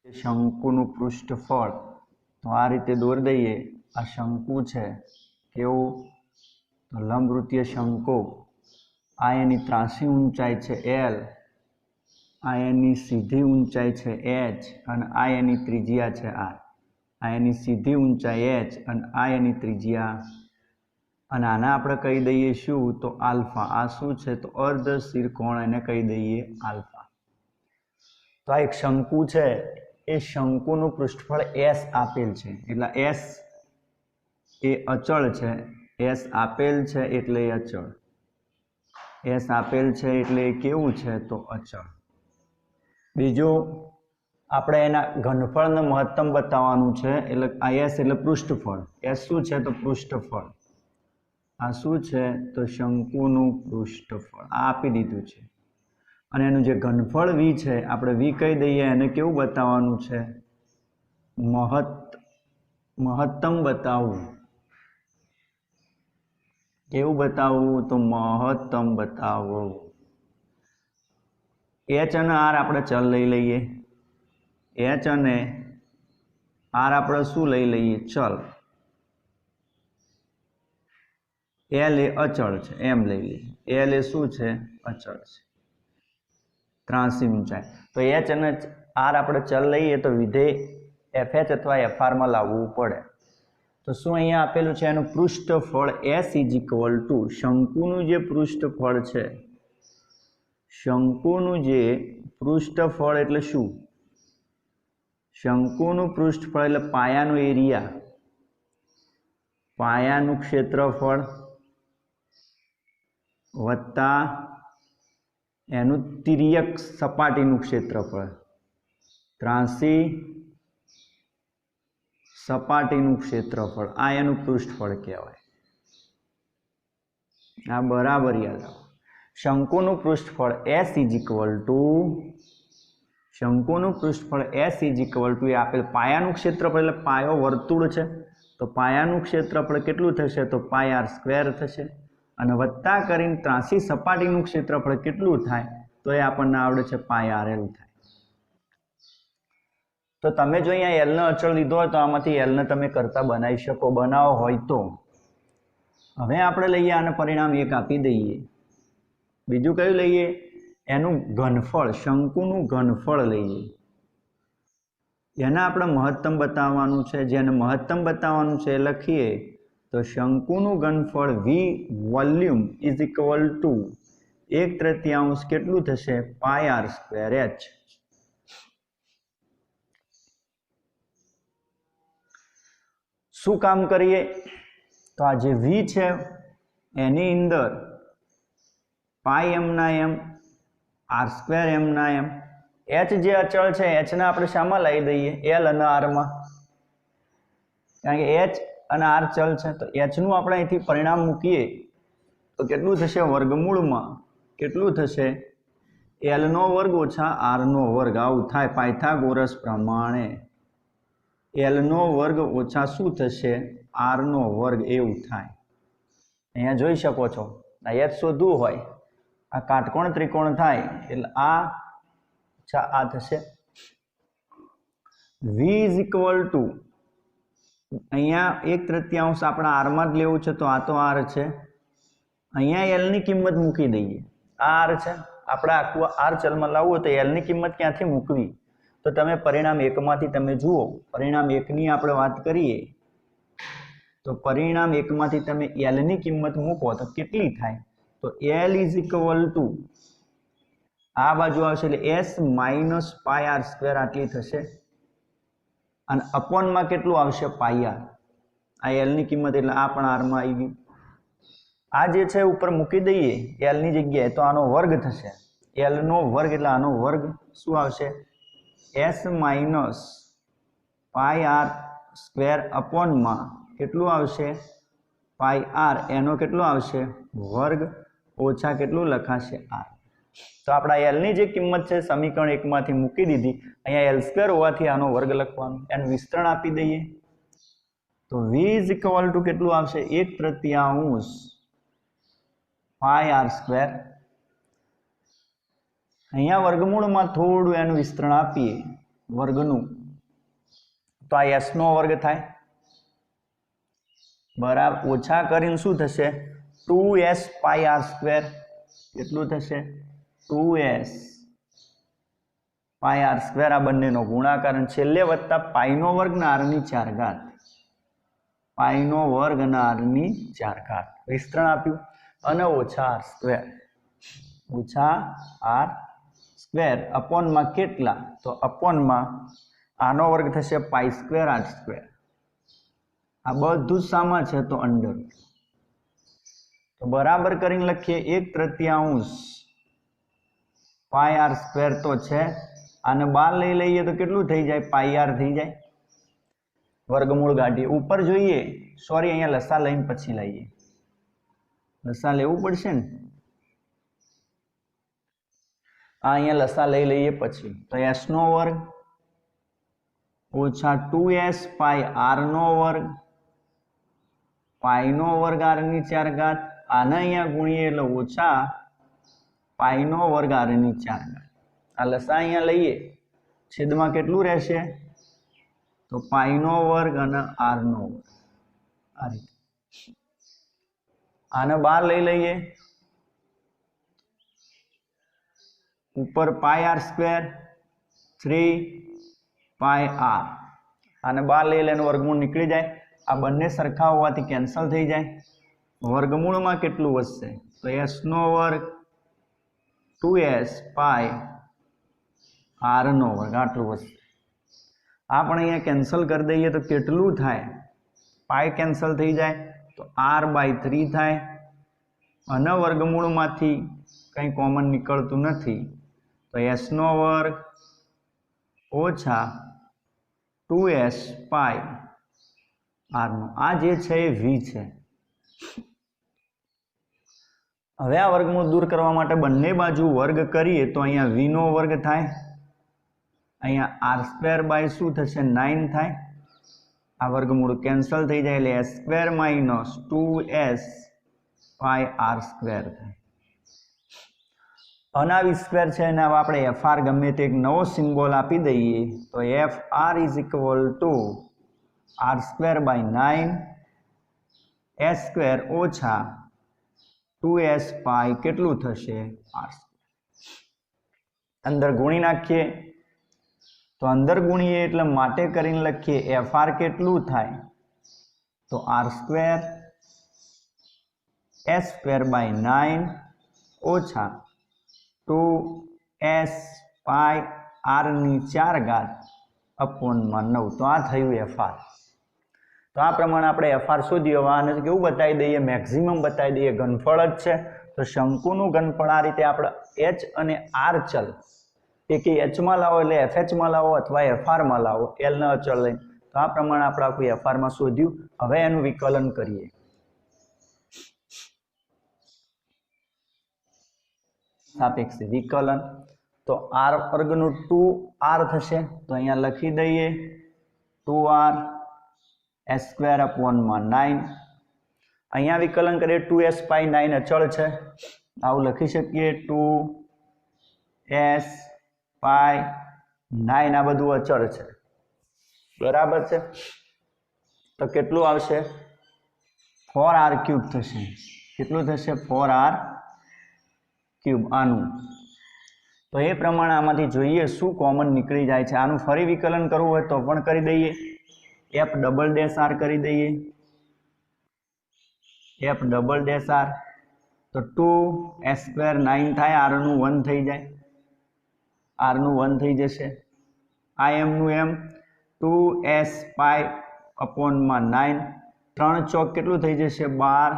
શંકુનું પૃષ્ઠફળ તો આ રીતે દોરી દઈએ। આ શંકુ છે કેવું તો લંબવૃત્તીય શંકુ। આ એની ત્રાંસી ઊંચાઈ છે L, આ એની સીધી ઊંચાઈ છે H અને આ એની ત્રિજ્યા છે R। આ એની સીધી ઊંચાઈ H અને આ એની ત્રિજ્યા અને આને આપણે કહી દઈએ શું તો આલ્ફા। આ શું છે તો અર્ધ શિરકોણ એને કહી દઈએ આલ્ફા। તો આ એક શંકુ છે, એ શંકુનું પૃષ્ઠફળ S આપેલ છે એટલે S એ અચળ છે। S આપેલ છે એટલે એ અચળ, S આપેલ છે એટલે એ કેવું છે તો અચળ। બીજું આપણે એના ઘનફળને મહત્તમ બતાવવાનું છે એટલે આ S એટલે પૃષ્ઠફળ। S શું છે તો પૃષ્ઠફળ। આ શું છે તો શંકુનું પૃષ્ઠફળ આ આપી દીધું છે અને એનું જે ઘનફળ V છે આપણે V કહી દઈએ। એને કેવું બતાવવાનું છે મહત્તમ બતાવવું। કેવું બતાવવું તો મહત્તમ બતાવવું। H અને R આપણે ચલ લઈ લઈએ। H અને R આપણે શું લઈ લઈએ ચલ। L એ અચળ છે એમ લઈ લઈએ। L એ શું છે અચળ છે, ત્રાંસી ઊંચાઈ। તો H અને R આપણે ચલ લઈએ તો વિધેય FH અથવા FR માં લાવવું પડે। તો શું અહીંયા આપેલું છે એનું પૃષ્ઠફળ S ઇઝ ઇક્વલ ટુ શંકુનું જે પૃષ્ઠફળ છે, શંકુનું જે પૃષ્ઠફળ એટલે શું શંકુનું પૃષ્ઠફળ એટલે પાયાનો એરિયા, પાયાનું ક્ષેત્રફળ વત્તા એનું તિર્યક સપાટીનું ક્ષેત્રફળ, ત્રાંસી સપાટીનું ક્ષેત્રફળ આ એનું પૃષ્ઠફળ કહેવાય। આ બરાબર યાદ રાખો। શંકુનું પૃષ્ઠફળ S ઇઝ ઇક્વલ ટુ શંકુનું પૃષ્ઠફળ S ઇઝ ઇક્વલ ટુ એ આપેલ પાયાનું ક્ષેત્રફળ એટલે પાયો વર્તુળ છે તો પાયાનું ક્ષેત્રફળ કેટલું થશે તો પાય R સ્ક્વેર થશે અને વત્તા કરીને ત્રાંસી સપાટીનું ક્ષેત્રફળ કેટલું થાય તો એ આપણને આવડે છે પાય RL થાય। તો તમે જો અહીંયા L નો અચળ લીધો હોય તો આમાંથી L ને તમે કરતા બનાવી શકો, બનાવો હોય તો। હવે આપણે લઈએ આને પરિણામ 1 આપી દઈએ। બીજું કયું લઈએ એનું ઘનફળ, શંકુનું ઘનફળ લઈએ। એને આપણે મહત્તમ બતાવવાનું છે। જેને મહત્તમ બતાવવાનું છે એ લખીએ તો શંકુનું ઘનફળ V volume is equal two 1/3 કેટલું થશે પાય R સ્ક્વેર H। શું કામ કરીએ તો આ જે V છે એની અંદર પાય M ના M, R સ્ક્વેર M ના M, H જે અચળ છે H ને આપણે શામાં લાવી દઈએ L અને R માં, કારણ કે H અને R ચલ છે તો H નું આપણે અહીંથી પરિણામ મૂકીએ તો કેટલું થશે વર્ગમૂળમાં કેટલું થશે L નો વર્ગ ઓછા R નો વર્ગ। આવું થાય પાયથાગોરસ પ્રમાણે L નો વર્ગ ઓછા શું થશે R નો વર્ગ એવું થાય। અહીંયા જોઈ શકો છો આ H શોધવું હોય આ કાટકોણ ત્રિકોણ થાય એટલે આ થશે V ઇઝ ઇક્વલ ટુ અહીંયા 1/3 આપણા R માં જ લેવું છે તો આ તો R છે, અહીંયા L ની કિંમત મૂકી દઈએ। આ R છે, આપણે આખું R ચલમાં લાવવું હોય તો L ની કિંમત ક્યાંથી મૂકવી તો તમે પરિણામ 1 માંથી તમે જુઓ। પરિણામ 1 ની આપણે વાત કરીએ તો પરિણામ 1 માંથી તમે L ની કિંમત મૂકો તો કેટલી થાય તો L ઇઝ ઇક્વલ ટુ આ બાજુ આવશે એટલે S minus pi R square આટલી થશે અને અપોનમાં કેટલું આવશે પાય R। આ L ની કિંમત એટલે આ પણ R માં આવી ગઈ। આ જે છે ઉપર મૂકી દઈએ L ની જગ્યાએ તો આનો વર્ગ થશે, L નો વર્ગ એટલે આનો વર્ગ શું આવશે S minus pi R square અપોનમાં કેટલું આવશે પાય R એનો કેટલું આવશે વર્ગ ઓછા કેટલું લખાશે R। તો આપણા L ની જે કિંમત છે સમીકરણ 1 માંથી મૂકી દીધી। અહીંયા L સ્ક્વેર હોવાથી આનો વર્ગ લખવાનો, એનું વિસ્તરણ આપી દઈએ તો V ઇઝ ઇક્વલ ટુ કેટલું આવશે 1/3 પાય R સ્ક્વેર। અહીંયા વર્ગમૂળમાં થોડું એનું વિસ્તરણ આપીએ વર્ગનું, તો આ એસ નો વર્ગ થાય બરાબર, ઓછા કરીને શું થશે 2s પાઈ આર સ્ક્વેર, કેટલું થશે 2s પાઈ આર સ્ક્વેર, આ બંનેનો ગુણાકાર અને છેલ્લે વત્તા પાઈનો વર્ગ ને આર ની 4 ઘાત, પાઈનો વર્ગ અને આર ની 4 ઘાત વિસ્તરણ આપ્યું અને ઓછા આર સ્ક્વેર, ઓછા આર સ્ક્વેર અપોનમાં કેટલા, તો અપોનમાં આનો વર્ગ થશે પાઈ સ્ક્વેર આર સ્ક્વેર, આ બધું સામા છે તો અંડર, તો બરાબર કરીને લખીએ 1/3 પાઈ આર સ્ક્વેર તો છે, આને 12 લઈ લઈએ તો કેટલું થઈ જાય પાઈ આર થઈ જાય, વર્ગમૂળ કાઢીએ, ઉપર જોઈએ સોરી અહીંયા લસા લઈને પછી લઈએ, લસા લેવું પડશે ને, આ અહીંયા લસા લઈ લઈએ પછી, તો s નો વર્ગ ઓછા 2s પાઈ આર નો વર્ગ, પાઈ નો વર્ગ આર ની 4 ઘાત, આને અહીંયા ગુણીએ એટલે ઓછા પાઈ નો વર્ગ આર ની 4 ઘાત, આ લસા અહીંયા લઈએ છેદમાં કેટલું રહેશે તો પાઈ નો વર્ગ અને આર નો વર્ગ, આ રીતે આને 12 લઈ લઈએ, ઉપર પાઈ આર સ્ક્વેર 3 પાઈ આર, આને 12 લઈ લઈને વર્ગમૂળ નીકળી જાય, આ બંને સરખા હોવાથી કેન્સલ થઈ જાય, વર્ગમૂળમાં કેટલું વધશે તો s નો વર્ગ 2s પાઈ આર નો વર્ગ આટલું વધશે, આ પણ અહીંયા કેન્સલ કરી દઈએ તો કેટલું થાય, પાઈ કેન્સલ થઈ જાય તો r/3 થાય, અને વર્ગમૂળમાંથી કંઈ કોમન નીકળતું નથી તો s નો વર્ગ ઓછા 2s પાઈ આર નો, આ જે છે એ v છે. હવે આ વર્ગમૂળ દૂર કરવા માટે બંને બાજુ વર્ગ કરીએ તો અહીંયા v નો વર્ગ થાય, અહીંયા r સ્ક્વેર બાય શું થશે 9 થાય, આ વર્ગમૂળ કેન્સલ થઈ જાય એટલે s સ્ક્વેર માઇનસ 2s પાઈ આર સ્ક્વેર થાય, અનાવી સ્ક્વેર છે અને હવે આપણે fr ગમે તે એક નવો સિમ્બોલ આપી દઈએ તો fr is equal to r square by 9 s square ઓછા 2s પાઈ કેટલું થશે r સ્ક્વેર, અંદર ગુણી નાખીએ તો અંદર ગુણીએ એટલે માટે કરીને લખીએ fr કેટલું થાય તો r square s square by 9 ઓછા 2s પાઈ r ની 4 ઘાત અપોનમાં 9, તો આ થયું fr. તો આ પ્રમાણે આપણે fr શોધ્યું, આને કેવું બતાવી દઈએ મેક્સિમમ બતાવી દઈએ, ઘનફળ જ છે તો શંકુનું ઘનફળ આ રીતે આપણે h અને r ચલ એકે h માં લાવો એટલે fh માં લાવો અથવા fr માં લાવો l ના અચળ લઈને, તો આ પ્રમાણે આપણે આખું fr માં શોધ્યું. હવે એનું વિકલન કરીએ, સાપેક્ષે વિકલન, તો r વર્ગનું 2r થશે તો અહીંયા લખી દઈએ 2r s સ્ક્વેર અપોનમાં 9, અહીંયા વિકલન કરીએ 2s પાઈ 9 અચળ છે, આવું લખી શકીએ 2s પાઈ 9 આ બધું અચળ છે બરાબર છે, તો કેટલું આવશે 4r ક્યુબ થશે, કેટલું થશે 4r ક્યુબ આનું, તો એ પ્રમાણે આમાંથી જોઈએ શું કોમન નીકળી જાય છે. આનું ફરી વિકલન કરવું હોય તો પણ કરી દઈએ, f ડબલ ડેશ r કરી દઈએ, f ડબલ ડેશ r તો 2s સ્ક્વેર 9 થાય, r નું 1 થઈ જાય, r નું 1 થઈ જશે, આ m નું m 2s પાઈ અપોનમાં 9, 3 ચોક કેટલું થઈ જશે 12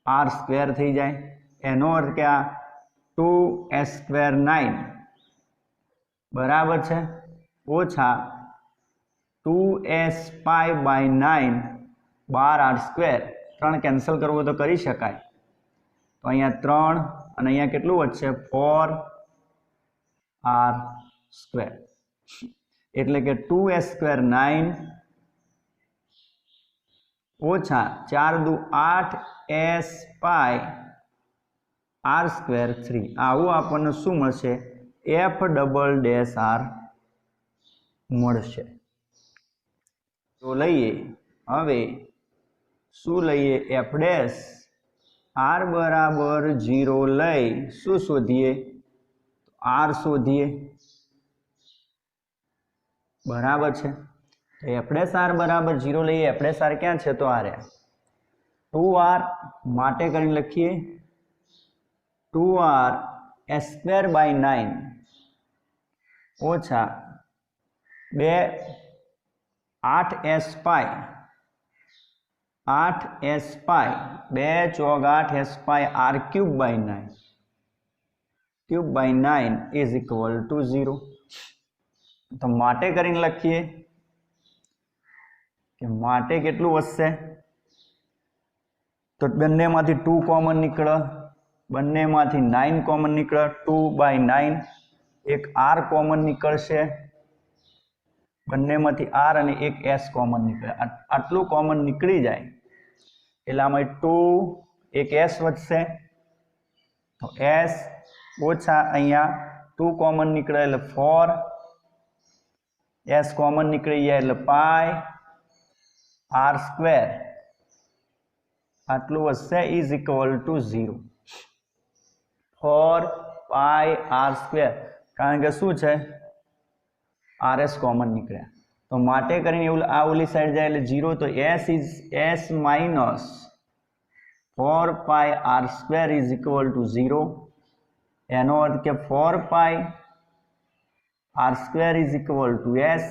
r સ્ક્વેર થઈ જાય, એનો અર્થ કે આ 2s સ્ક્વેર 9 બરાબર છે ઓછા 2s pi by 9 12 r square, 3 cancel કરવું તો કરી શકાય, તો અહીંયા 3 અને અહીંયા કેટલું વધશે 4r સ્ક્વેર, એટલે કે 2s સ્ક્વેર 9 ઓછા 4 દુ 8s પાઈ r સ્ક્વેર 3, આવું આપણને શું મળશે f ડબલ ડેશ r મળશે। તો લઈએ હવે શું લઈએ એફ ડેશ આર બરાબર 0 લઈ શું શોધીએ આર શોધીએ બરાબર છે। તો એફ ડેશ આર બરાબર 0 લઈએ એફ ડેશ આર ક્યાં છે તો આ રહ્યા 2r માટે કરીને લખીએ 2r s²/9 ઓછા 8s પાઈ 2 ચોક 8s pi r³/9 is equal to 0। તો માટે કરીને લખીએ કે માટે કેટલું વધશે તો બંનેમાંથી 2 કોમન નીકળે બંનેમાંથી 9 કોમન નીકળે 2/9 એક r કોમન નીકળશે બંનેમાંથી r અને એક s કોમન નીકળે આટલું કોમન નીકળી જાય એટલે આમાં 2 એક s વધશે તો s ઓછા અહીંયા 2 કોમન નીકળે એટલે 4 s કોમન નીકળી જાય એટલે પાઈ r² આટલું વધશે is equal to 0 4 pi r² કારણ કે શું છે rs કોમન નીકળ્યા તો માટે કરીને એવું આ ઓલી સાઈડ જાય એટલે 0 તો s minus 4 pi r² is equal to 0 એનો અર્થ કે 4 પાઈ r² is equal two s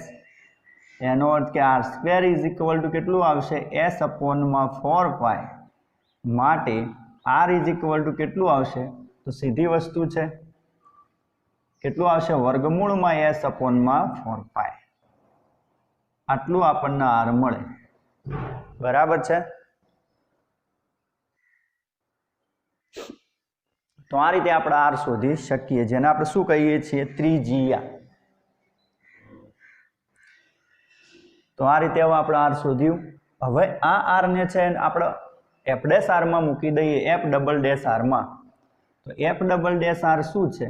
એનો અર્થ કે r² ઇઝ ઇક્વલ ટુ કેટલું આવશે s/4 પાઈ માટે r ઇઝ ઇક્વલ ટુ કેટલું આવશે તો સીધી વસ્તુ છે કેટલું આવશે વર્ગમૂળમાં s/4 પાઈ આટલું આપણને r મળે બરાબર છે। તો આ રીતે આપણે r શોધી શકીએ જેને આપણે શું કહીએ છીએ ત્રિજ્યા। તો આ રીતે હવે આપણે r શોધ્યું હવે આ r ને છે આપણે f ડેશ r માં મૂકી દઈએ f ડબલ ડેશ r માં તો f ડબલ ડેશ r શું છે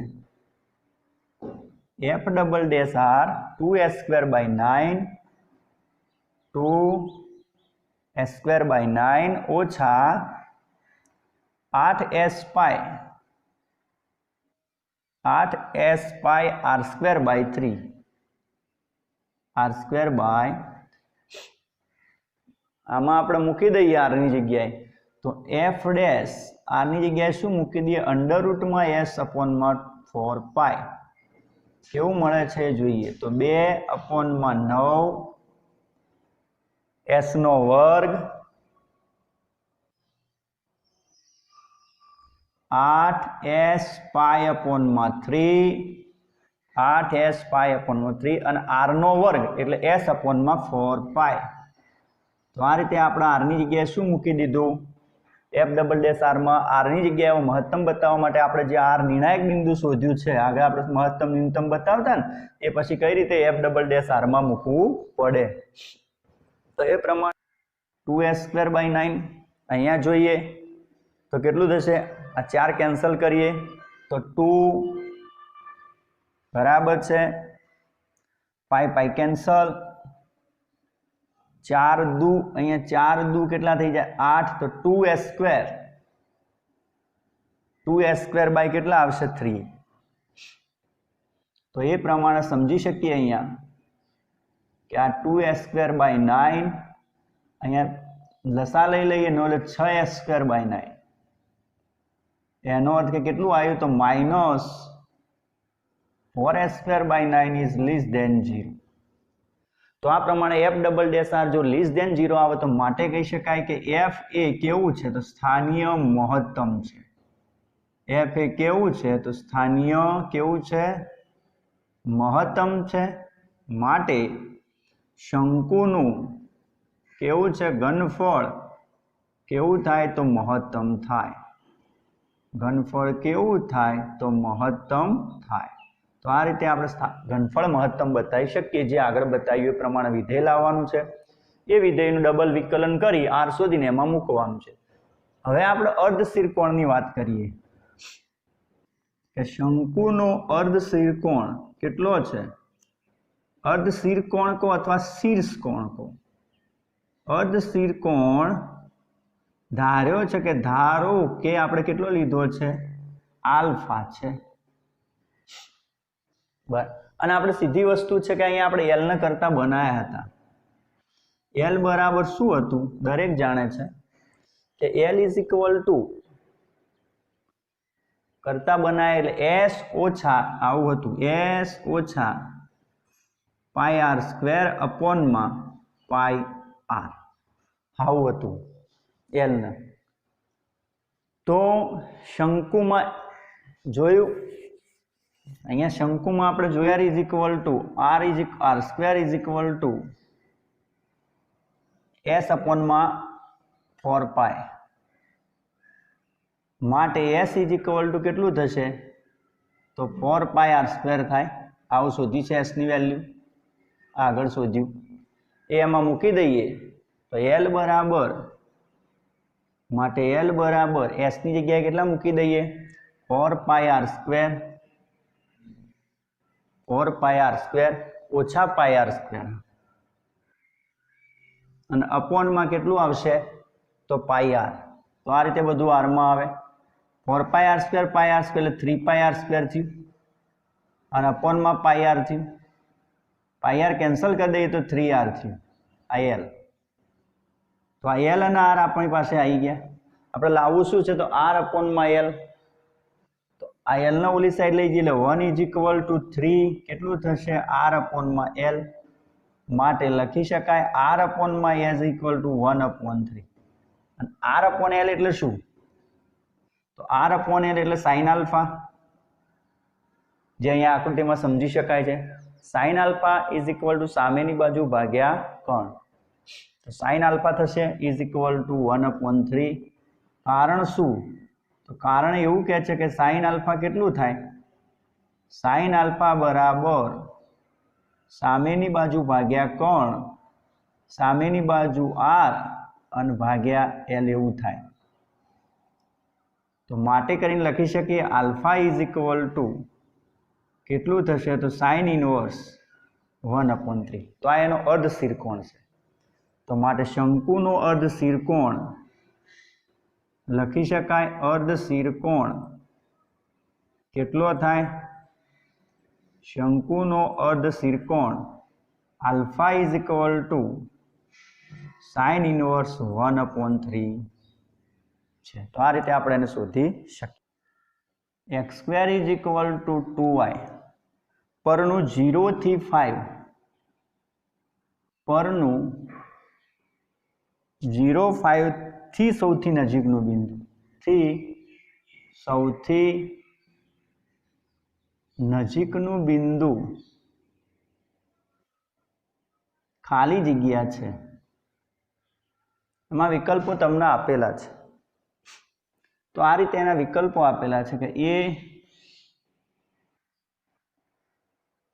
f double dash r 2s²/9 2s²/9 ઓછા 8s પાઈ r²/3 આમાં આપણે મૂકી દઈએ r ની જગ્યાએ તો f ડેશ r ની જગ્યાએ શું મૂકી દઈએ √s/4 પાઈ કેવું મળે છે જોઈએ તો 2/9 s નો વર્ગ 8s પાઈ/3 8s પાઈ/3 અને r નો વર્ગ એટલે s/4 પાઈ તો આ રીતે આપણે r ની જગ્યાએ શું મૂકી દીધું f ડબલ ડેશ r માં r ની જગ્યાએ મહત્તમ બતાવવા માટે આપણે જે r નિર્ણાયક બિંદુ શોધ્યું છે આગળ આપણે મહત્તમ ન્યૂનતમ બતાવતા ને એ પછી કઈ રીતે f ડબલ ડેશ r માં મૂકવું પડે તો એ પ્રમાણે 2s²/9 અહીંયા જોઈએ તો કેટલું થશે આ 4 કેન્સલ કરીએ તો 2 બરાબર છે પાઈ પાઈ કેન્સલ 4 દુ અહીંયા 4 દુ કેટલા થઈ જાય 8 તો 2s² બાય કેટલા આવશે 3 તો એ પ્રમાણે સમજી શકીએ અહીંયા કે આ 2s²/9 અહીંયા લસા લઈ લઈએ નો એટલે 6s²/9 એનો અર્થ કે કેટલું આવ્યું તો -4s²/9 ઇઝ લેસ ધેન 0 તો આ પ્રમાણે f ડબલ ડેશ r જો લેસ ધેન 0 આવે તો માટે કહી શકાય કે f એ કેવું છે તો સ્થાનીય મહત્તમ છે f એ કેવું છે તો સ્થાનીય કેવું છે મહત્તમ છે માટે શંકુનું કેવું છે ઘનફળ કેવું થાય તો મહત્તમ થાય ઘનફળ કેવું થાય તો મહત્તમ થાય તો આ રીતે આપણે ઘનફળ મહત્તમ બતાવી શકીએ જે આગળ બતાવ્યું એ પ્રમાણે વિધેય લાવવાનું છે એ વિધેયનું ડબલ વિકલન કરી r શોધીને એમાં મૂકવાનું છે હવે આપણે અર્ધશિરકોણની વાત કરીએ કે શંકુનો અર્ધશિરકોણ કેટલો છે अर्धशीरकोण को अथवा शीर्षकोण को। अर्धशीरकोण धार्यो छे के धारो के आपणे केटलो लीधो छे आल्फा छे बराबर अने आपणे सीधी वस्तु छे के अहींया आपणे एल ने करता बनाया हता एल बराबर शुं हतुं दरेक जाणे छे के एल इज इक्वल टू करता बनाए એટલે s ઓછા આવું હતું s ઓછા પાઈ આર સ્ક્વેર અપોન માં પાઈ આર આવું હતું l ને તો શંકુમાં જોયું અહીંયા શંકુમાં આપણે જોયા r is equal to r square is equal two s upon માં 4 પાઈ माटे s इज इक्वल टू केटलू थशे तो 4 पाई आर स्क्वेर थाय आवुं शोधी छे s नी वेल्यू आगळ शोध्युं ए एमां मूकी दईए तो l बराबर माटे l बराबर s नी जग्याए केटला मूकी दईए 4 pi R square 4 pi R square ओछा पाई आर स्क्वेर अने अपॉन में केटलू आवशे तो पाई आर तो आ रीते बधुं आर में आवे 4 पाई आर स्क्वेर એટલે 3 पाई आर स्क्वेर थी और अपॉन में पाई आर थी पाई आर कैंसल कर दईए तो 3 आर थी आई एल तो आ एल और आर अपनी पास आई गया अपने लावू शू है तो आर अपॉन में एल तो आ एल ने ओली साइड लई जईए 1 इज इक्वल टू 3 केटलू थशे आर अपॉन में एल माटे लखी शकाय आर अपॉन में एल इक्वल टू 1 अपॉन 3 અને r अपॉन l એટલે શું तो r अपॉन l એટલે sin alpha જે અહીંયા આકૃતિમાં સમજી શકાય છે sin alpha is equal to સામેની બાજુ ભાગ્યા કોણ તો sin alpha થશે is equal to 1 upon 3 કારણ શું તો કારણ એવું કહે છે કે sin alpha કેટલું થાય sin alpha બરાબર સામેની બાજુ ભાગ્યા કોણ સામેની બાજુ r અને ભાગ્યા l એવું થાય तो माटे करीने लखी शकीए आल्फा इज इक्वल टू केटलू थशे तो साइन इनवर्स 1 अपॉन 3 तो आ एनो अर्धशीरकोण छे तो माटे शंकुनो अर्धशीरकोण लखी शकाय अर्धशीरकोण केटलो थाय शंकुनो अर्धशीरकोण alpha is equal to sine inverse 1 upon 3 तो आ रीते आपणे शोधी शकीए X square is equal to 2y परनु 0 थी 5 परनु 0 5 थी सौथी नजीकनु बिंदु थी सौथी नजीकनु बिंदु खाली जग्या छे एमां विकल्पो तमने आपेला छे तो आ रीते एना विकल्पो आपेला छे के ए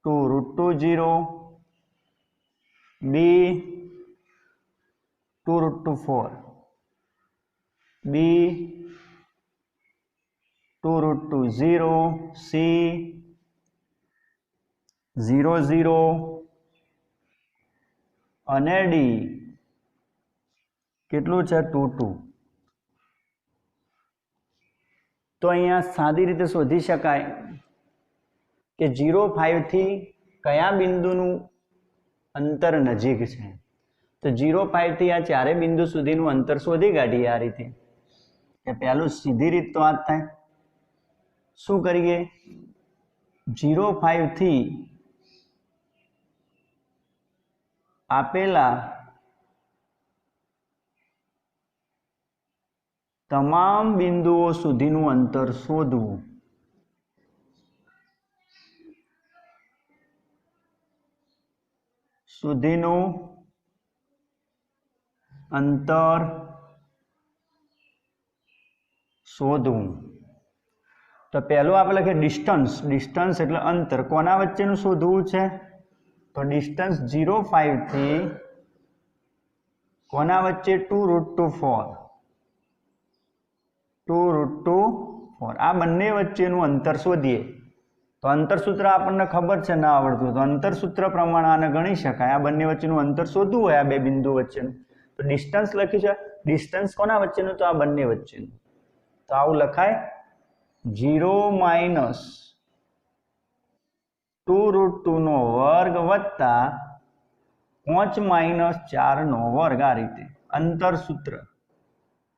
2 √2 0 बी 2 √2 4 बी 2 √2 0 सी 0 0 અને डी કેટલું છે 2 2 तो अहींया सादी रीते शोधी शकाय के 0 5 थी कया बिंदुनु अंतर नजीक है तो 0 5 थी आ चारे बिंदु सुधीनु अंतर शोधी काढीए आ रीते के पहेलुं सीधी रीत तो आ थाय शुं करीए 0 5 थी आपेला तमाम बिंदुओं सुधीनु अंतर शोधवुं सुधीनु अंतर शोधवुं तो पहलू आप लखे डिस्टन्स डिस्टन्स एटले अंतर कोना वच्चेनुं शोधवुं छे तो डिस्टन्स 0 5 थी कोना वच्चे 2 √2 4 2 √2 4 आ बंने वच्चेनुं अंतर शोधीए તો અંતરસૂત્ર આપણને ખબર છે, ના આવડતું તો અંતરસૂત્ર પ્રમાણે આને ગણી શકાય. આ બંને વચ્ચેનું અંતર શોધવું હોય, આ બે બિંદુ વચ્ચેનું, તો ડિસ્ટન્સ લખ્યું છે. ડિસ્ટન્સ કોના વચ્ચેનું? તો આ બંને વચ્ચેનું. તો આવું લખાય 0 - 2√2 નો વર્ગ વત્તા 5 - 4 નો વર્ગ. આ રીતે અંતરસૂત્ર.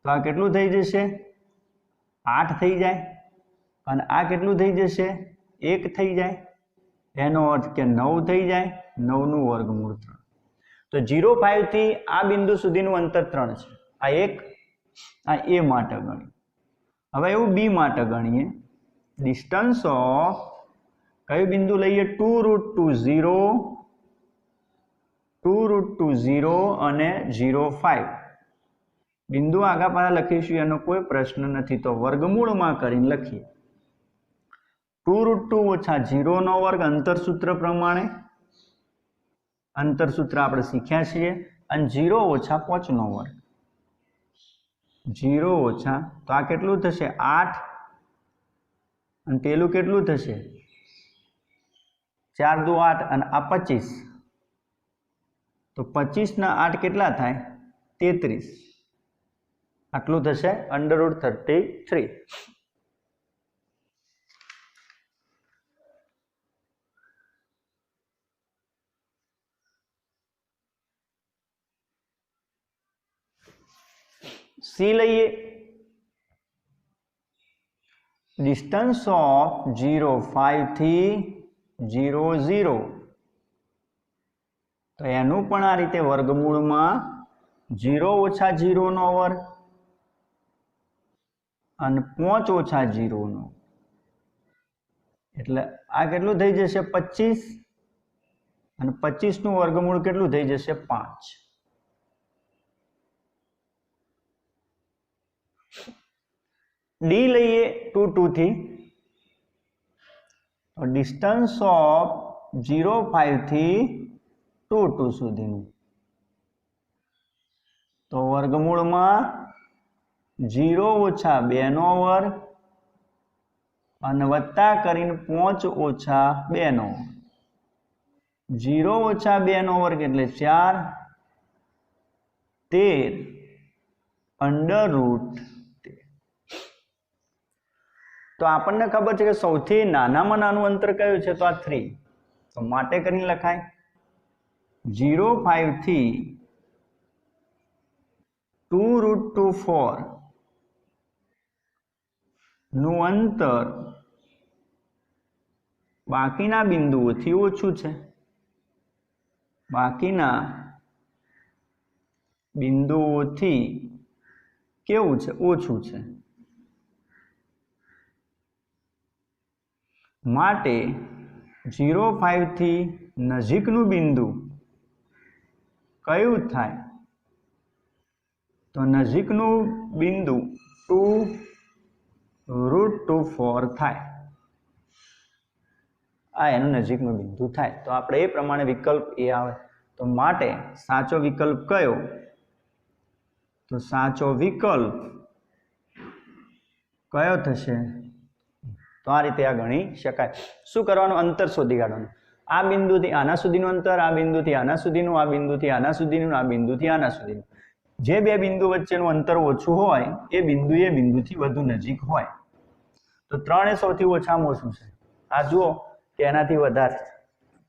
તો આ કેટલું થઈ જશે? 8 થઈ જાય. અને આ કેટલું થઈ જશે? 1 થઈ જાય. એનો અર્થ કે 9 થઈ જાય. 9 નું વર્ગમૂળ 3. તો 0, 5 થી આ બિંદુ સુધીનું અંતર 3 છે. આ 1, આ એ માટે ગણ્યું. હવે એવું બી માટે ગણીએ. ડિસ્ટન્સ ઓફ કયું બિંદુ લઈએ? 2√2 0 અને 0, 5 બિંદુ આગા પાછા લખીશું, એનો કોઈ પ્રશ્ન નથી. તો વર્ગમૂળમાં કરીને લખીએ. 2√2 - 0 નો વર્ગ અંતરસૂત્ર પ્રમાણે. અંતરસૂત્ર આપણે શીખ્યા છીએ. અને 0 - 5 નો વર્ગ. 0 ઓછા, તો આ કેટલું થશે? 8. અને પેલું કેટલું થશે? 4 દુ 8 અને આ 25. તો 25 ના 8 કેટલા થાય? 33. આટલું થશે √33. સી લઈએ. ડિસ્ટન્સ ઓફ 0, 5 થી 0, 0. તો એનું પણ આ રીતે વર્ગમૂળમાં 0 - 0 નો વર્ગ અને 5 - 0 નો. એટલે આ કેટલું થઈ જશે? 25. અને 25 નું વર્ગમૂળ કેટલું થઈ જશે? 5. ડી લઈએ 2, 2 થી. ડિસ્ટન્સ ઓફ 0, 5 થી 2, 2 સુધીનું. તો વર્ગમૂળમાં 0 - 2 નો વર્ગ અને વત્તા કરીને 5 - 2 નો વર્ગ. 0 - 2 નો વર્ગ એટલે 4. 13 √. તો આપણને ખબર છે કે સૌથી નાનામાં નાનું અંતર કયું છે? તો આ 3. તો માટે કરીને લખાય 0, 5 થી 2√2 4 નું અંતર બાકીના બિંદુઓથી ઓછું છે. બાકીના બિંદુઓથી કેવું છે? ઓછું છે. માટે 0, 5 થી નજીકનું બિંદુ કયું થાય? તો નજીકનું બિંદુ 2√2 4 થાય. આ એનું નજીકનું બિંદુ થાય. તો આપણે એ પ્રમાણે વિકલ્પ એ આવે. તો માટે સાચો વિકલ્પ કયો? તો સાચો વિકલ્પ કયો થશે? તો આ રીતે આ ગણી શકાય. શું કરવાનું? અંતર શોધી કાઢવાનું. આ બિંદુથી આના સુધીનું અંતર, આ બિંદુથી આના સુધીનું, આ બિંદુથી આના સુધીનું, આ બિંદુથી આના સુધીનું. જે બે બિંદુ વચ્ચેનું અંતર ઓછું હોય એ બિંદુથી વધુ નજીક હોય. તો 3 એ સૌથી ઓછામાં ઓછું છે. આ જુઓ કે એનાથી વધારે છે.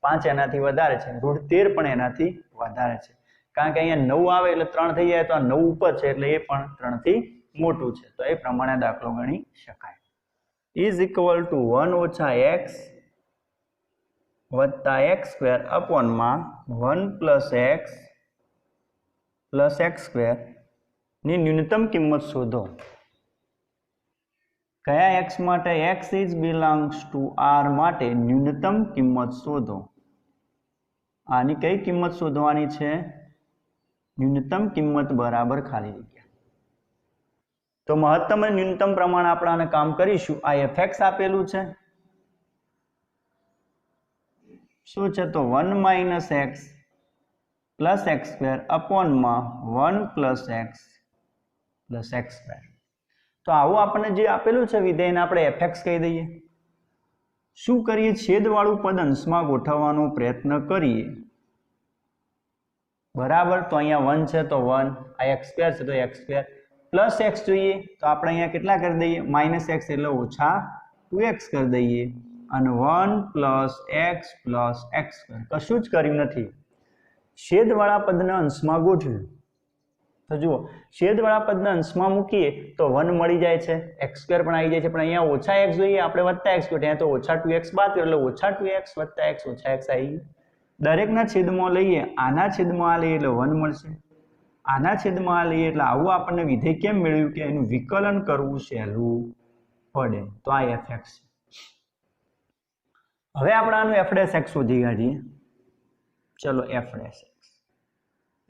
5 એનાથી વધારે છે. √13 પણ એનાથી વધારે છે. કારણ કે અહીંયા 9 આવે એટલે 3 થઈ જાય, તો આ 9 ઉપર છે એટલે એ પણ 3 થી મોટું છે. તો એ પ્રમાણે દાખલો ગણી શકાય. is equal to 1 - x વત્તા x² અપોનમાં 1 + x + x² ની ન્યૂનતમ કિંમત શોધો. કયા x માટે? x is belongs to r માટે ન્યૂનતમ કિંમત શોધો. આની કઈ કિંમત શોધવાની છે? ન્યૂનતમ કિંમત બરાબર ખાલી જગ્યા. તો મહત્તમ અને ન્યૂનતમ પ્રમાણે આપણે આને કામ કરીશું. આ fx આપેલું છે. શું છે? તો 1 - x + x² અપોનમાં 1 + x + x². તો આવું આપણને જે આપેલું છે વિધેયને આપણે fx કહી દઈએ. શું કરીએ, છેદવાળું પદ અંશમાં ગોઠવવાનો પ્રયત્ન કરીએ, બરાબર. તો અહીંયા 1 છે તો 1, આ x² છે તો x², પ્લસ x જોઈએ તો આપણે અહીંયા કેટલા કરી દઈએ, -x એટલે ઓછા 2x કરી દઈએ, અને 1 + x + x². કશું જ કર્યું નથી, છેદવાળા પદને અંશમાં ગોઠવ્યું. તો જુઓ, છેદવાળા પદને અંશમાં મૂકીએ તો 1 મળી જાય છે, x² પણ આવી જાય છે, પણ અહીંયા ઓછા x જોઈએ, આપણે વત્તા x ગોઠવ્યા, તો ઓછા 2x બાદ કર્યો એટલે ઓછા 2x વત્તા x ઓછા x આવી ગયું. દરેકના છેદમાં લઈએ, આના છેદમાં આ લઈએ એટલે 1 મળશે, આના છેદમાં આ લઈએ એટલે આવું આપણને વિધેય કેમ મેળવ્યું કે એનું વિકલન કરવું સહેલું પડે. તો આ fx છે. હવે આપણે આનું f' શોધી કાઢીએ. ચલો f'.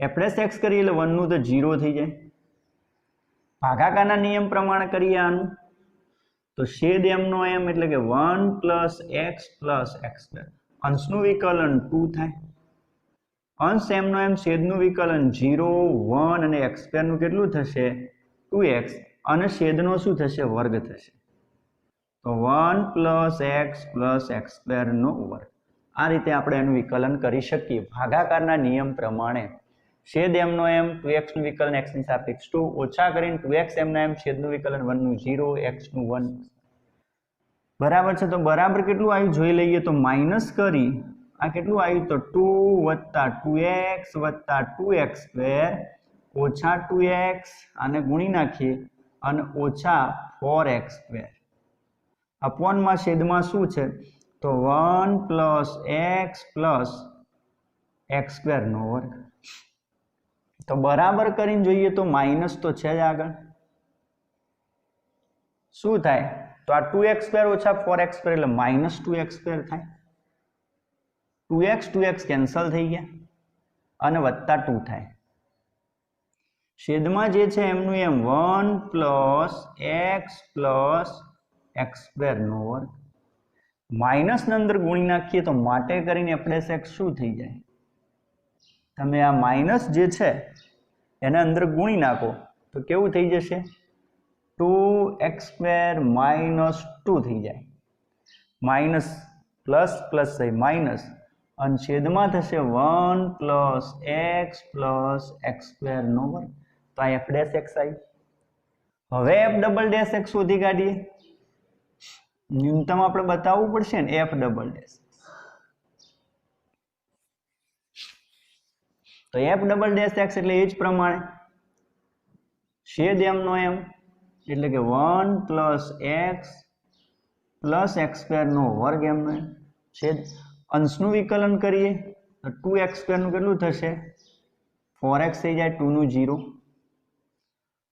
f' કરીએ એટલે 1 નું તો 0 થઈ જાય. ભાગાકારના નિયમ પ્રમાણે કરીએ આનું તો છેદ m નો m એટલે કે 1 + x + x². અંશનું વિકલન 2 થાય. અંશ m નો m, છેદનું વિકલન 0, 1 અને x² નું કેટલું થશે 2x, અને છેદનો શું થશે, વર્ગ થશે. તો 1 + x + x² નો વર્ગ. આ રીતે આપણે એનું વિકલન કરી શકીએ ભાગાકારના નિયમ પ્રમાણે. છેદ m નો m, 2x નું વિકલન x ની સાપેક્ષ 2, ઓછા કરીને 2x m ના m, છેદનું વિકલન 1 નું 0, x નું 1. બરાબર છે. તો બરાબર કેટલું આવ્યું જોઈ લઈએ. તો માઇનસ કરી આ કેટલું આવ્યું, તો 2 + 2x + 2x² ઓછા 2x, આને ગુણી નાખીએ, અને ઓછા 4x². અપોનમાં છેદમાં શું છે, તો 1 + x + x² નો વર્ગ. તો બરાબર કરીને જોઈએ તો માઇનસ તો છે જ આગળ. શું થાય, તો આ 2x² ઓછા 4x² એટલે -2x² થાય. 2x કેન્સલ થઈ ગયા અને વત્તા 2 થાય. છેદમાં જે છે એમનું એમ 1 + x + x² નો વર્ગ. માઇનસ ને અંદર ગુણી નાખીએ તો માટે કરીને f' શું થઈ જાય, તમે આ માઇનસ જે છે એને અંદર ગુણી નાખો તો કેવું થઈ જશે, 2x² - 2 થઈ જાય. માઇનસ પ્લસ પ્લસ થઈ માઇનસ, અને છેદમાં થશે 1 + x + x² નો વર્ગ. તો આ f'(x) આવી. હવે f'(x) શોધી કાઢીએ. ન્યૂનતમ આપણે બતાવવું પડશે ને, f'(x). તો f'(x) એટલે એ જ પ્રમાણે છેદ m નો m એટલે કે 1 + x + x² નો વર્ગ m નો m, છેદ અંશનું વિકલન કરીએ તો 2x² નું કેટલું થશે, 4x થઈ જાય, 2 નું 0,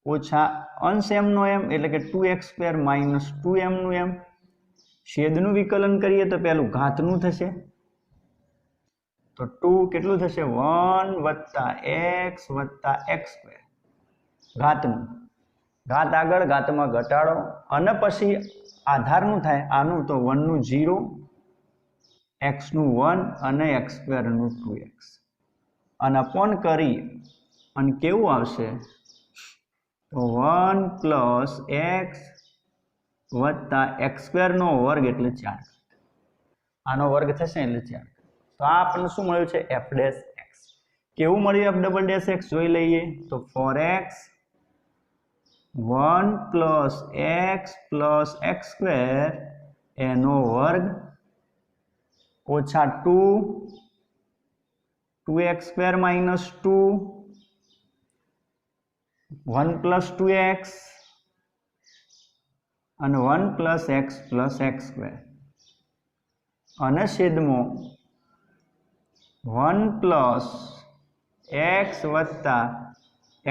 ઓછા અંશ m નો m એટલે કે 2x² - 2m નું m. છેદનું વિકલન કરીએ તો પેલું ઘાતનું થશે, તો 2 કેટલું થશે, 1 + x + x². ઘાતનું, ઘાત આગળ, ઘાતમાં ઘટાડો, અને પછી આધારનું થાય આનું, તો 1 નું 0, x નું 1 અને x² નું 2x, અને અપોન કરી અને કેવું આવશે, તો 1 + x + x² નો વર્ગ એટલે 4. આનો વર્ગ થશે એટલે 4. તો આ આપણને શું મળ્યું છે, f'(x). કેવું મળ્યું f'(x) જોઈ લઈએ. તો 4x 1 + x + x² એનો વર્ગ ઓછા 2 2x² - 2 1 + 2x અને 1 + x + x², અને છેદમાં 1 + x +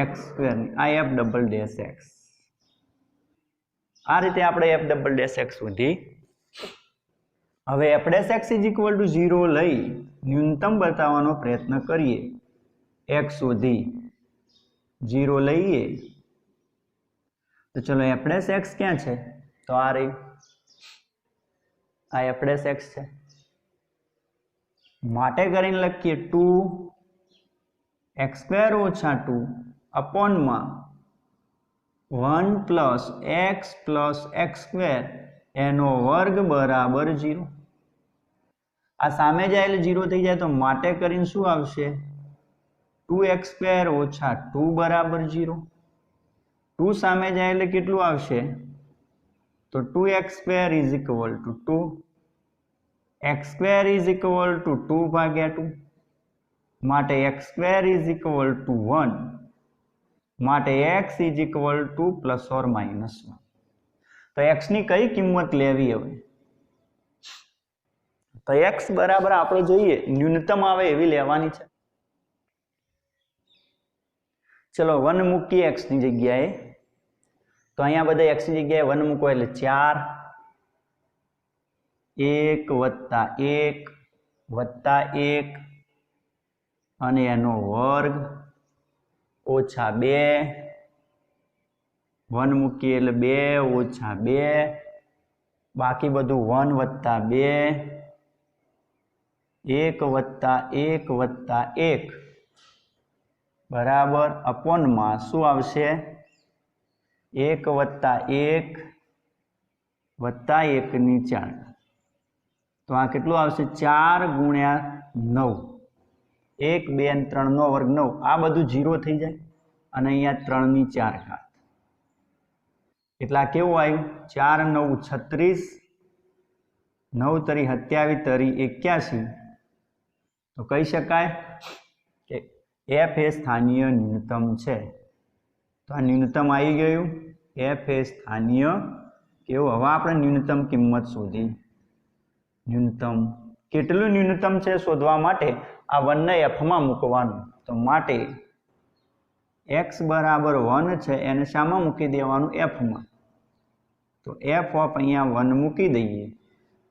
x². આ f'(x). આ રીતે આપણે f'(x) શોધી. હવે f'(x) = 0 લઈ ન્યૂનતમ બતાવવાનો પ્રયત્ન કરીએ. x શોધી 0 લઈએ તો ચલો f'(x) ક્યાં છે, તો આ રહી, આ f'(x) છે. માટે કરીને લખીએ 2x² - 2 અપોનમાં 1 + x + x² એનો વર્ગ બરાબર 0. આ સામે જાય એટલે 0 થઈ જાય, તો માટે કરીને શું આવશે? 2x² ઓછા 2 બરાબર 0. 2 સામે જાય એટલે કેટલું આવશે? તો 2x² is equal two 2. x² is equal two 2 ભાગ્યા 2. માટે x² ઇઝ ઇક્વલ ટુ 1. માટે x ઇઝ ઇક્વલ ટુ ±1. તો x ની કઈ કિંમત લેવી હવે? તો x બરાબર આપણે જોઈએ ન્યૂનતમ આવે એવી લેવાની છે. ચલો 1 મૂકીએ x ની જગ્યાએ. તો અહીંયા બધા x ની જગ્યાએ 1 મૂકો એટલે 4. 1 વત્તા 1 વત્તા 1 અને એનો વર્ગ ઓછા 2. 1 મૂકીએ એટલે 2 ઓછા 2. બાકી બધું 1 વત્તા 2. 1 વત્તા 1 વત્તા 1 બરાબર અપોનમાં શું આવશે? 1 વત્તા 1 વત્તા 1 ની 4. તો આ કેટલું આવશે? 4 ગુણ્યા 9. 1 2 અને 3 નો વર્ગ 9. આ બધું 0 થઈ જાય અને અહીંયા 3 ની 4 ઘાત. એટલે આ કેવું આવ્યું? 4 9 36, 9 તરી 27 તરી 81. તો કહી શકાય કે f એ સ્થાનીય ન્યૂનતમ છે. તો આ ન્યૂનતમ આવી ગયું. f એ સ્થાનીય કેવું? હવે આપણે ન્યૂનતમ કિંમત શોધી. ન્યૂનતમ કેટલું ન્યૂનતમ છે શોધવા માટે આ 1 ને f માં મૂકવાનું. તો માટે x બરાબર 1 છે એને શામાં મૂકી દેવાનું? f માં. તો f ઓફ અહીંયા 1 મૂકી દઈએ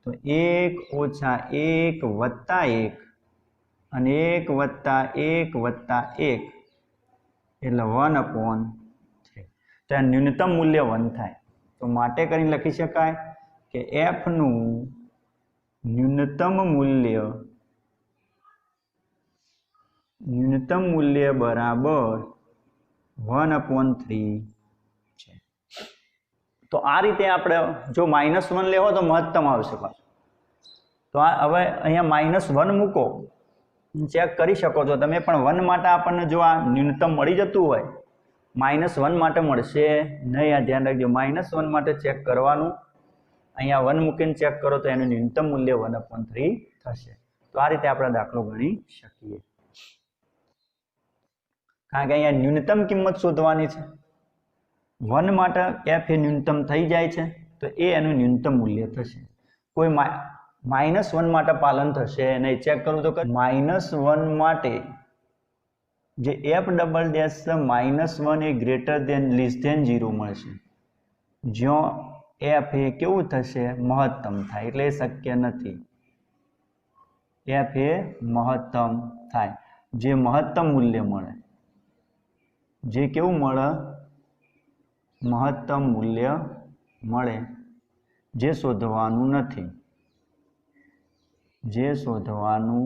તો 1 ઓછા 1 વત્તા 1 અને 1 વત્તા 1 વત્તા 1 એટલે 1/3. તો આ ન્યૂનતમ મૂલ્ય 1 થાય. તો માટે કરીને લખી શકાય કે f નું ન્યૂનતમ મૂલ્ય બરાબર 1/3 છે. તો આ રીતે આપણે જો -1 લેવો તો મહત્તમ આવશે પાછું. તો આ હવે અહીંયા -1 મૂકો, ચેક કરી શકો છો તમે. પણ 1 માટે આપણને જો આ ન્યૂનતમ મળી જતું હોય, -1 માટે મળશે નહીં. આ ધ્યાન રાખજો. -1 માટે ચેક કરવાનું. અહીંયા 1 મૂકીને ચેક કરો તો એનું ન્યૂનતમ મૂલ્ય 1/3 થશે. તો આ રીતે આપણે દાખલો ગણી શકીએ. કારણ કે અહીંયા ન્યૂનતમ કિંમત શોધવાની છે. 1 માટે f એ ન્યૂનતમ થઈ જાય છે તો એ એનું ન્યૂનતમ મૂલ્ય થશે. કોઈ -1 માટે પાલન થશે નહીં. ચેક કરું તો -1 માટે જે f ડબલ ડેશ -1 એ ગ્રેટર દેન લેસ દેન 0 મળશે. જ્યાં f એ કેવું થશે? મહત્તમ થાય. એટલે એ શક્ય નથી. f એ મહત્તમ થાય. જે મહત્તમ મૂલ્ય મળે, જે કેવું મળે? મહત્તમ મૂલ્ય મળે. જે શોધવાનું નથી. જે શોધવાનું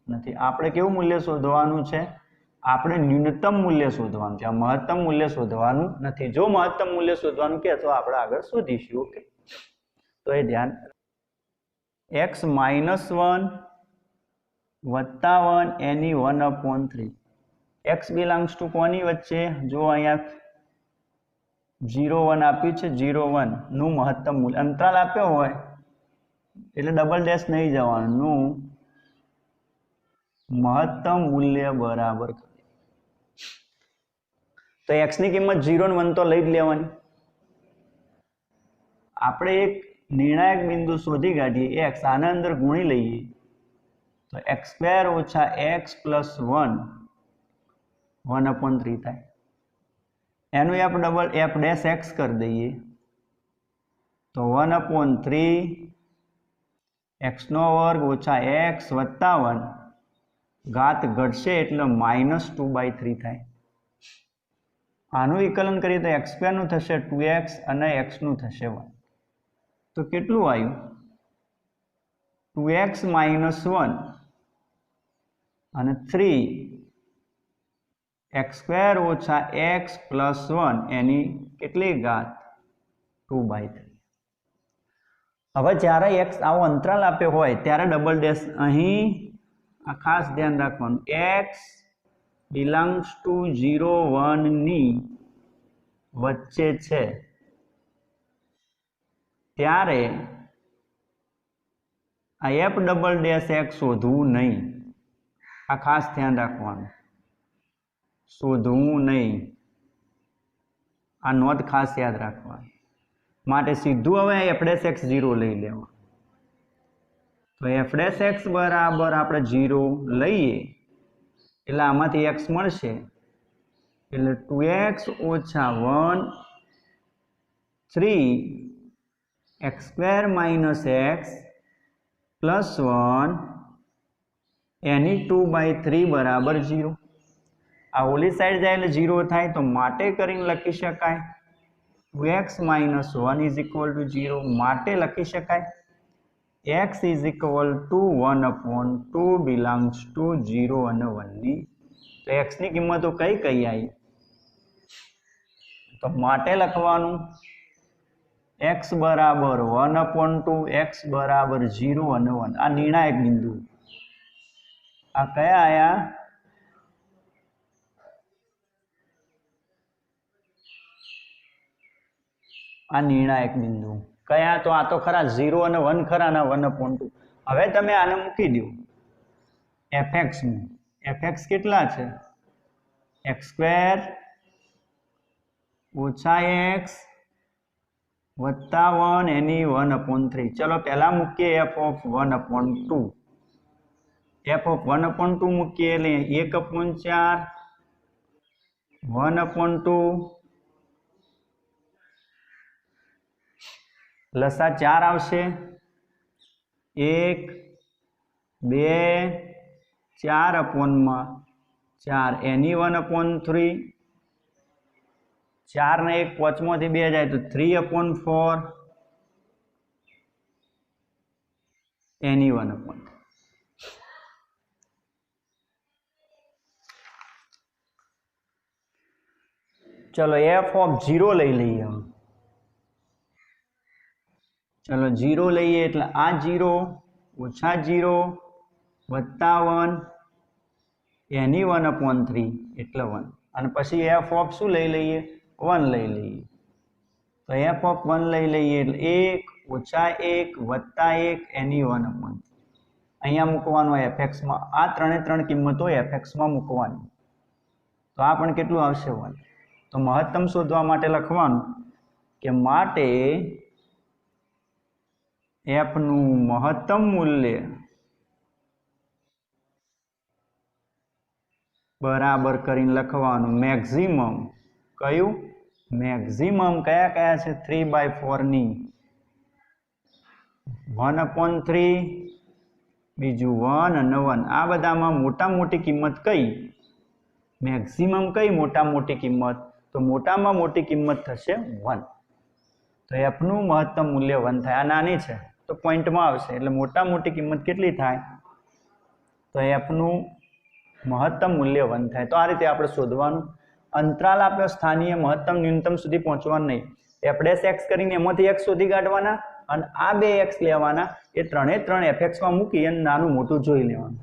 નથી. આપણે કેવું મૂલ્ય શોધવાનું છે? આપણે ન્યૂનતમ મૂલ્ય શોધવાનું છે. આ મહત્તમ મૂલ્ય શોધવાનું નથી. જો મહત્તમ મૂલ્ય શોધવાનું કે તો આપણે આગળ શોધીશું. ઓકે, તો એ ધ્યાન. x -1 વત્તા 1 એની 1/3. x બિલોંગ્સ ટુ કોની વચ્ચે? જો અહીંયા 0 1 આપ્યું છે. 0 1 નું મહત્તમ મૂલ્ય અંતરાલ આપ્યો હોય એટલે ડબલ ડેશ નહીં જવાનું. નું મહત્તમ મૂલ્ય બરાબર. તો x ની કિંમત 0 અને 1 તો લઈ જ લેવાની. આપણે એક નિર્ણાયક બિંદુ શોધી કાઢીએ. x આના અંદર ગુણી લઈએ તો x² ઓછા x પ્લસ 1 1/3 થાય. એનું f ડેશ x કરી દઈએ તો 1/3 x નો વર્ગ ઓછા x વત્તા 1 ઘાત ઘટશે એટલે -2/3 થાય. આનું વિકલન કરીએ તો x² નું થશે 2x અને x નું થશે 1. તો કેટલું આવ્યું? 2x - 1 અને 3 x² ઓછા x પ્લસ 1 એની કેટલી ઘાત? 2/3. હવે જ્યારે એક્સ આવો અંતરાલ આપ્યો હોય ત્યારે ડબલ ડેશ અહીં આ ખાસ ધ્યાન રાખવાનું, એક્સ બિલોંગ્સ ટુ 0 1 ની વચ્ચે છે ત્યારે આ એફ ડબલ ડેશ એક્સ શોધવું નહીં. આ ખાસ ધ્યાન રાખવાનું, શોધવું નહીં. આ નોંધ ખાસ યાદ રાખવાની. માટે સીધું હવે એફ ડેશ એક્સ 0 લઈ લેવા. તો એફ ડેશ એક્સ બરાબર આપણે 0 લઈએ એટલે આમાંથી એક્સ મળશે એટલે 2x ઓછા 1 3 x square minus x plus 1 એની 2/3 બરાબર 0. આ ઓલી સાઈડ જાય એટલે 0 થાય તો માટે કરીને લખી શકાય 2x minus 1 is equal to 0. માટે લખી શકાય x is equal to 1/2 belongs to 0 અને 1 ની. તો x ની કિંમતો કઈ કઈ આવી? તો માટે લખવાનું x બરાબર 1/2, x બરાબર 0 અને 1. આ નિર્ણાયક બિંદુ. આ કયા આયા? આ નિર્ણાયક બિંદુ. કયા? તો આ તો ખરા 0 અને 1 ખરા ના 1/2. હવે તમે આને મૂકી દો fx માં. fx કેટલા છે? x સ્ક્વેર ઓછા x વત્તા 1 એની 1/3. ચલો પહેલા મૂકીએ f ઓફ 1/2. f ઓફ 1/2 મૂકીએ એટલે 1/4 1/2 લસા 4 આવશે 1 2 4/4 એની 1/3 4 ને 1 પાંચમાંથી 2 જાય તો 3/4 એની 1/3. ચલો f ઓફ 0 લઈ લઈએ. ચલો 0 લઈએ એટલે આ 0 ઓછા 0 વત્તા 1 એની 1/3 એટલે 1. અને પછી f ઓફ શું લઈ લઈએ? 1 લઈ લઈએ. તો f ઓફ 1 લઈ લઈએ એટલે 1 ઓછા 1 વત્તા 1 એની 1/3. અહીંયા મૂકવાનું fx માં. આ ત્રણે ત્રણ કિંમતો fx માં મૂકવાની. તો આ પણ કેટલું આવશે? 1. તો મહત્તમ શોધવા માટે લખવાનું કે માટે f નું મહત્તમ મૂલ્ય બરાબર કરીને લખવાનું મેક્સિમમ. કયું? મેક્સિમમ કયા કયા છે? 3/4 ની 1/3 બીજું 1 અને 1. આ બધામાં મોટા મોટી કિંમત કઈ? મેક્સિમમ કઈ મોટા મોટી કિંમત? તો મોટામાં મોટી કિંમત થશે 1. તો f નું મહત્તમ મૂલ્ય 1 થાય. આ નાની છે તો પોઈન્ટમાં આવશે એટલે મોટા મોટી કિંમત કેટલી થાય? તો f નું મહત્તમ મૂલ્ય 1 થાય. તો આ રીતે આપણે શોધવાનું. અંતરાલ આપ્યો સ્થાનીય મહત્તમ ન્યૂનતમ સુધી પહોંચવાનું નહીં. f ડેશ x કરીને એમાંથી x શોધી કાઢવાના અને આ બે x લેવાના. એ ત્રણે ત્રણ fx માં મૂકી અને નાનું મોટું જોઈ લેવાનું.